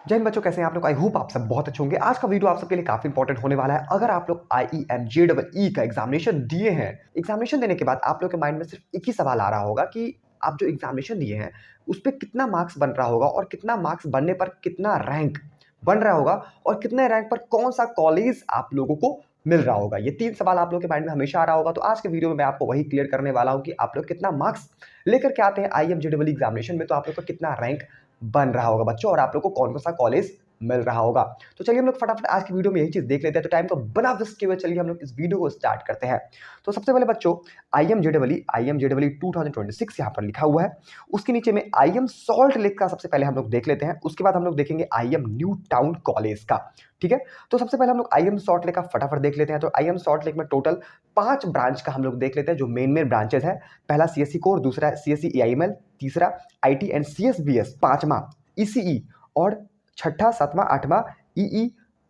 जय हिंद बच्चों, कैसे हैं आप लोग। आई होप आप सब बहुत अच्छे होंगे। आज का वीडियो आप सबके लिए काफी इंपॉर्टेंट होने वाला है। अगर आप लोग IEM JEE का एग्जामिनेशन दिए हैं, एग्जामिनेशन देने के बाद आप लोग के माइंड में सिर्फ एक ही सवाल आ रहा होगा कि आप जो एग्जामिनेशन दिए हैं उस पर कितना मार्क्स बन रहा होगा और कितना मार्क्स बनने पर कितना रैंक बन रहा होगा और कितने रैंक पर कौन सा कॉलेज आप लोगों को मिल रहा होगा। ये तीन सवाल आप लोग के माइंड में हमेशा आ रहा होगा। तो आज के वीडियो में मैं आपको वही क्लियर करने वाला हूं कि आप लोग कितना मार्क्स लेकर के आते हैं IEM JEE एग्जामिनेशन में, तो आप लोग का कितना रैंक बन रहा होगा बच्चों और आप लोग को कौन सा कॉलेज मिल रहा होगा। तो चलिए हम लोग फटाफट आज की वीडियो में यही चीज देख लेते हैं। तो टाइम को बिना वेस्ट किए हुए चलिए हम लोग इस वीडियो को स्टार्ट करते हैं। तो सबसे पहले बच्चों IEM JEE 2026 यहाँ पर लिखा हुआ है। उसके नीचे में IEM सॉल्ट लेक का सबसे पहले हम लोग देख लेते हैं। उसके बाद हम लोग देखेंगे IEM न्यू टाउन कॉलेज का। ठीक है, तो सबसे पहले हम लोग IEM सॉल्ट लेक का फटाफट देख लेते हैं। तो IEM सॉल्ट लेक में टोटल 5 ब्रांच का हम लोग देख लेते हैं जो मेन ब्रांचेस है। पहला CSE कोर, दूसरा CSE AIML, तीसरा IT एंड CSBS, पांचवा ECE और छठा सातवां आठवां EE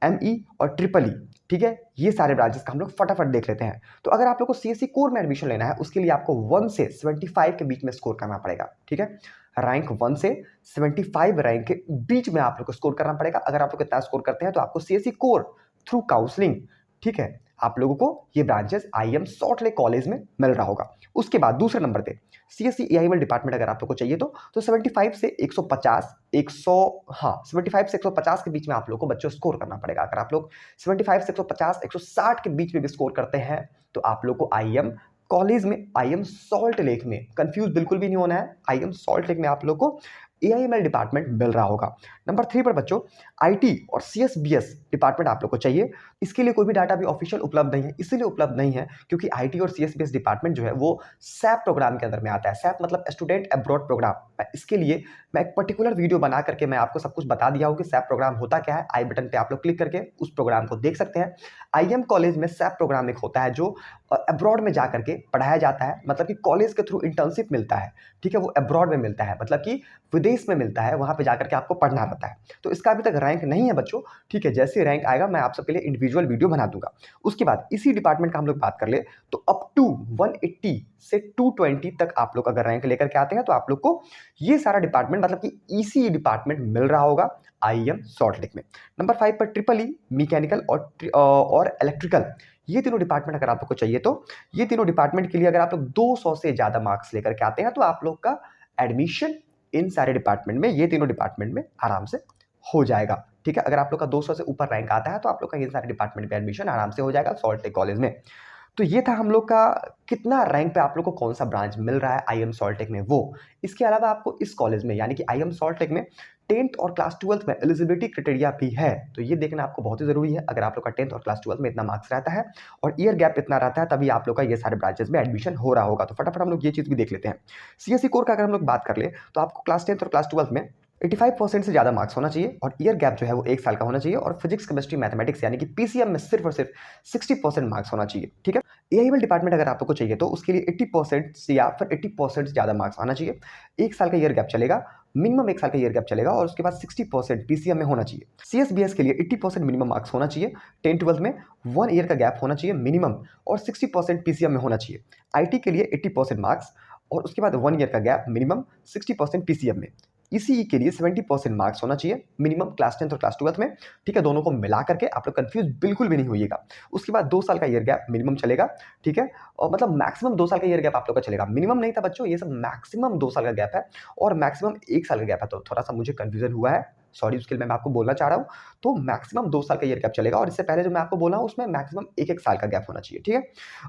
ME और ट्रिपल ई। ठीक है, ये सारे ब्रांचेस का हम लोग फटाफट देख लेते हैं। तो अगर आप लोग को CSE कोर में एडमिशन लेना है उसके लिए आपको 1 से 75 के बीच में स्कोर करना पड़ेगा। ठीक है, रैंक 1 से 75 रैंक के बीच में आप लोग को स्कोर करना पड़ेगा। अगर आप लोग इतना स्कोर करते हैं तो आपको CSE कोर थ्रू काउंसलिंग, ठीक है, आप लोगों को ये branches IEM salt lake college में मिल रहा होगा। उसके बाद दूसरे नंबर पे CSE AIML डिपार्टमेंट अगर आप लोग को चाहिए तो 75 से 150 100 हाँ 75 से 150 के बीच में आप लोग को बच्चों स्कोर करना पड़ेगा। अगर आप लोग 75 से 150 160 के बीच में भी स्कोर करते हैं तो आप लोग को IEM कॉलेज में, IEM सॉल्ट लेक में, कंफ्यूज बिल्कुल भी नहीं होना है, IEM सॉल्ट लेक में आप लोग को AIML डिपार्टमेंट मिल रहा होगा। नंबर 3 पर बच्चों IT और CSBS डिपार्टमेंट आप लोग को चाहिए। इसके लिए कोई भी डाटा भी ऑफिशियल उपलब्ध नहीं है। इसीलिए उपलब्ध नहीं है क्योंकि IT और CSBS डिपार्टमेंट जो है वो SAP प्रोग्राम के अंदर में आता है। SAP मतलब स्टूडेंट अब्रॉड प्रोग्राम। इसके लिए मैं एक पर्टिकुलर वीडियो बना करके मैं आपको सब कुछ बता दिया हूं कि SAP प्रोग्राम होता क्या है। आई बटन पे आप लोग क्लिक करके उस प्रोग्राम को देख सकते हैं। IEM कॉलेज में SAP प्रोग्राम एक होता है जो अब्रॉड में जाकर के पढ़ाया जाता है, मतलब कि कॉलेज के थ्रू इंटर्नशिप मिलता है। ठीक है, वो अब्रॉड में मिलता है, मतलब कि विदेश में मिलता है, वहां पे जाकर के आपको पढ़ना रहता है। तो इसका अभी तक रैंक नहीं है बच्चों। ठीक है, जैसे रैंक आएगा मैं आप सबके लिए इंडिविजुअल वीडियो बना दूंगा। उसके बाद इसी डिपार्टमेंट का हम लोग बात कर ले तो अप टू 180 से 220 तक आप लोग अगर रैंक लेकर के आते हैं तो आप लोग को ये सारा डिपार्टमेंट, मतलब कि ECE डिपार्टमेंट मिल रहा होगा IEM सॉल्ट लेक में। नंबर 5 पर ट्रिपल ई मैकेनिकल और इलेक्ट्रिकल, ये तीनों डिपार्टमेंट अगर आप लोग को चाहिए तो ये तीनों डिपार्टमेंट के लिए अगर आप लोग 200 से ज्यादा मार्क्स लेकर के आते हैं तो आप लोग का एडमिशन इन सारे डिपार्टमेंट में, ये तीनों डिपार्टमेंट में आराम से हो जाएगा। ठीक है, अगर आप लोग का 200 से ऊपर रैंक आता है तो आप लोग का ये सारे डिपार्टमेंट में एडमिशन आराम से हो जाएगा सॉल्ट लेक कॉलेज में। तो ये था हम लोग का कितना रैंक पे आप लोग को कौन सा ब्रांच मिल रहा है IEM सॉल्ट लेक में वो। इसके अलावा आपको इस कॉलेज में यानी कि IEM सॉल्ट लेक में 10th और क्लास 12th में एलिजिबिलिटी क्राइटेरिया भी है। तो ये देखना आपको बहुत ही जरूरी है। अगर आप लोग का 10th और क्लास 12th में इतना मार्क्स रहता है और ईयर गैप इतना रहता है तभी आप लोग का ये सारे ब्रांचेस में एडमिशन हो रहा होगा। तो फटाफट हम लोग ये चीज भी देख लेते हैं। CSE कोर का अगर हम लोग बात कर ले तो आपको क्लास 10th और क्लास 12th में 85% से ज़्यादा मार्क्स होना चाहिए और ईयर गैप जो है वो 1 साल का होना चाहिए और फिजिक्स केमिस्ट्री मैथमेटिक्स यानी कि PCM में सिर्फ और सिर्फ 60% मार्क्स होना चाहिए। ठीक है, AIML डिपार्टमेंट अगर आपको चाहिए तो उसके लिए 80% से या फिर 80% से ज़्यादा मार्क्स आना चाहिए। 1 साल का ईयर गैप चलेगा, मिनिमम 1 साल का ईयर गैप चलेगा और उसके बाद 60% PCM में होना चाहिए। CSBS के लिए 80% मिनिमम मार्क्स होना चाहिए। 10-12 में 1 ईयर का गैप होना चाहिए मिनिमम और 60% PCM में होना चाहिए। IT के लिए 80% मार्क्स और उसके बाद 1 ईयर का गैप मिनिमम 60% PCM में। ECE के लिए 70% मार्क्स होना चाहिए मिनिमम क्लास 10th और क्लास 12th में। ठीक है, दोनों को मिला करके आप लोग कंफ्यूज बिल्कुल भी नहीं होइएगा। उसके बाद 2 साल का ईयर गैप मिनिमम चलेगा। ठीक है, और मतलब मैक्सिमम 2 साल का ईयर गैप आप लोग का चलेगा, मिनिमम नहीं था बच्चों, ये सब मैक्सिमम 2 साल का गैप है और मैक्सिमम 1 साल का गैप है। तो थोड़ा सा मुझे कंफ्यूजन हुआ है, सॉरी, उसके लिए मैं आपको बोलना चाह रहा हूँ। तो मैक्सिमम 2 साल का ईयर गैप चलेगा और इससे पहले जो मैं आपको बोला हूँ उसमें मैक्सिमम 1-1 साल का गैप होना चाहिए। ठीक है,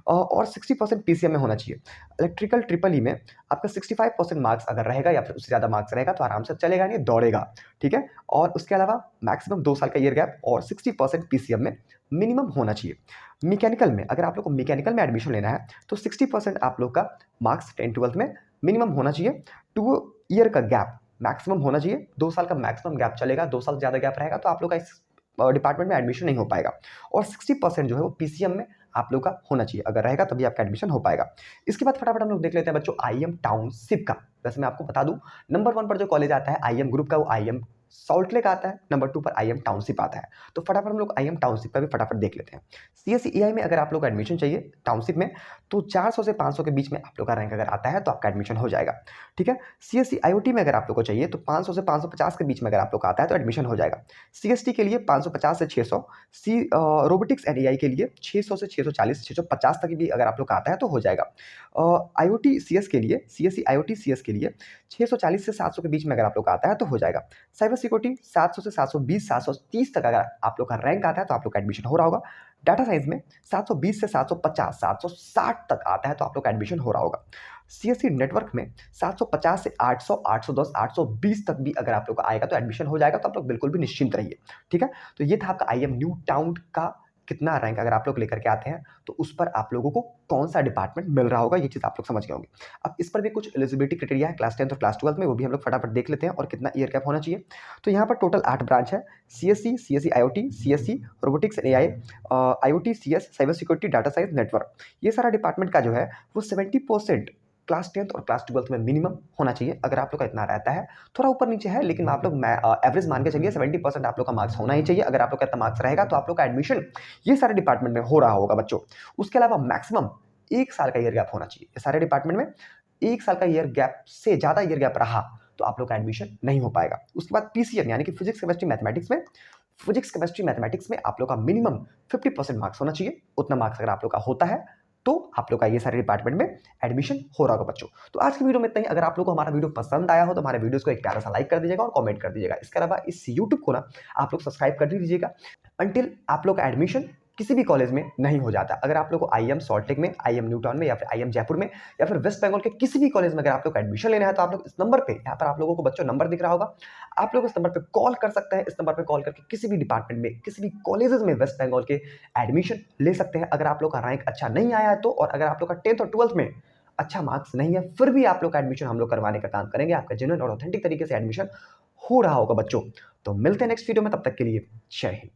और 60% PCM में होना चाहिए। इलेक्ट्रिकल ट्रिपल ई में आपका 65% मार्क्स अगर रहेगा या फिर उससे ज़्यादा मार्क्स रहेगा तो आराम से चलेगा, नहीं दौड़ेगा। ठीक है, और उसके अलावा मैक्सिमम 2 साल का ईयर गैप और 60% PCM में मिनिमम होना चाहिए। मैकेनिकल में अगर आप लोग को मैकेनिकल में एडमिशन लेना है तो 60% आप लोग का मार्क्स 10-12 में मिनिमम होना चाहिए। 2 ईयर का गैप मैक्सिमम होना चाहिए। 2 साल का मैक्सिमम गैप चलेगा, 2 साल ज़्यादा गैप रहेगा तो आप लोग का इस डिपार्टमेंट में एडमिशन नहीं हो पाएगा और 60% जो है वो PCM में आप लोग का होना चाहिए। अगर रहेगा तभी आपका एडमिशन हो पाएगा। इसके बाद फटाफट हम लोग देख लेते हैं बच्चों IEM टाउनशिप का। वैसे मैं आपको बता दूं, नंबर 1 पर जो कॉलेज आता है IEM ग्रुप का वो IEM सॉल्ट लेक आता है, नंबर 2 पर आईएम टाउनशिप आता है। तो फटाफट हम लोग आईएम टाउनशिप का भी फटाफट देख लेते हैं। सीएससी ईआई में अगर आप लोग को एडमिशन चाहिए टाउनशिप में, तो 400 से 500 के बीच में आप लोग का रैंक अगर आता है तो आपका एडमिशन हो जाएगा। ठीक है। सीएससी आईओटी में अगर आप लोग को चाहिए तो 500 से 550 के बीच में अगर आप लोग का आता है तो एडमिशन हो जाएगा। सीएसटी के लिए 550 से 600, रोबोटिक्स एंड एआई के लिए 600 से 640, 650 तक भी अगर आप लोग का आता है तो हो जाएगा। आईओटी सीएस के लिए, सीएससी आईओटी सीएस के लिए 640 से 700 के बीच में अगर आप लोग का आता है तो हो जाएगा। साइबर सिक्योरिटी 700 से 720, 730 तक अगर आप लोग का रैंक आता है तो आप लोग का एडमिशन हो रहा होगा। डाटा साइंस में 720 से 750, 760 तक आता है तो आप लोग का एडमिशन हो रहा होगा। सीएससी नेटवर्क में 750 से 800, 810, 820 तक भी अगर आप लोग का आएगा तो एडमिशन हो जाएगा, तो आप लोग बिल्कुल भी निश्चिंत रहिए। ठीक है। तो ये था आपका आईएम न्यू टाउन का कितना रैंक अगर आप लोग लेकर के आते हैं तो उस पर आप लोगों को कौन सा डिपार्टमेंट मिल रहा होगा, ये चीज़ आप लोग समझ गए होंगे। अब इस पर भी कुछ एलिजिबिलिटी क्राइटेरिया है क्लास 10th और क्लास 12th में, वो भी हम लोग फटाफट देख लेते हैं और कितना ईयर गैप होना चाहिए। तो यहाँ पर टोटल 8 ब्रांच है। CSC, CSC IoT, CSC robotics and AI, IoT CS, cyber security, data science, network, ये सारा डिपार्टमेंट का जो है वो 70% क्लास 10th और क्लास 12th में मिनिमम होना चाहिए। अगर आप लोग का इतना रहता है, थोड़ा ऊपर नीचे है लेकिन आप लोग एवरेज मान के चलिए 70% आप लोग का मार्क्स होना ही चाहिए। अगर आप लोग का इतना मार्क्स रहेगा तो आप लोग का एडमिशन ये सारे डिपार्टमेंट में हो रहा होगा बच्चों। उसके अलावा मैक्सिमम 1 साल का ईयर गैप होना चाहिए। ये सारे डिपार्टमेंट में 1 साल का ईयर गैप से ज़्यादा ईयर गैप रहा तो आप लोग का एडमिशन नहीं हो पाएगा। उसके बाद पीसीएम यानी कि फिजिक्स केमिस्ट्री मैथमेटिक्स में, फिजिक्स केमिस्ट्री मैथमेटिक्स में आप लोग का मिनिमम 50% मार्क्स होना चाहिए। उतना मार्क्स अगर आप लोग का होता है तो आप लोग का ये सारे डिपार्टमेंट में एडमिशन हो रहा होगा बच्चों। तो आज की वीडियो में इतना ही। अगर आप लोग को हमारा वीडियो पसंद आया हो तो हमारे वीडियोस को एक प्यारा सा लाइक कर दीजिएगा और कमेंट कर दीजिएगा। इसके अलावा इस यूट्यूब को ना आप लोग सब्सक्राइब कर दीजिएगा अंटिल आप लोग का एडमिशन किसी भी कॉलेज में नहीं हो जाता। अगर आप लोग को आईएम सॉल्टलेक में, आईएम न्यू टाउन में या फिर आईएम जयपुर में या फिर वेस्ट बंगाल के किसी भी कॉलेज में अगर आप लोग का एडमिशन लेना है तो आप लोग इस नंबर पे, यहाँ पर आप लोगों को बच्चों नंबर दिख रहा होगा, आप लोग इस नंबर पे कॉल कर सकते हैं। इस नंबर पे कॉल करके किसी भी डिपार्टमेंट में, किसी भी कॉलेजेस में वेस्ट बंगाल के एडमिशन ले सकते हैं। अगर आप लोग का रैंक अच्छा नहीं आया है तो, और अगर आप लोग का 10th और 12th में अच्छा मार्क्स नहीं है, फिर भी आप लोग का एडमिशन हम लोग करवाने का काम करेंगे। आपका जेन्युइन और ऑथेंटिक तरीके से एडमिशन हो रहा होगा बच्चों। तो मिलते हैं नेक्स्ट वीडियो में, तब तक के लिए जय हिंद।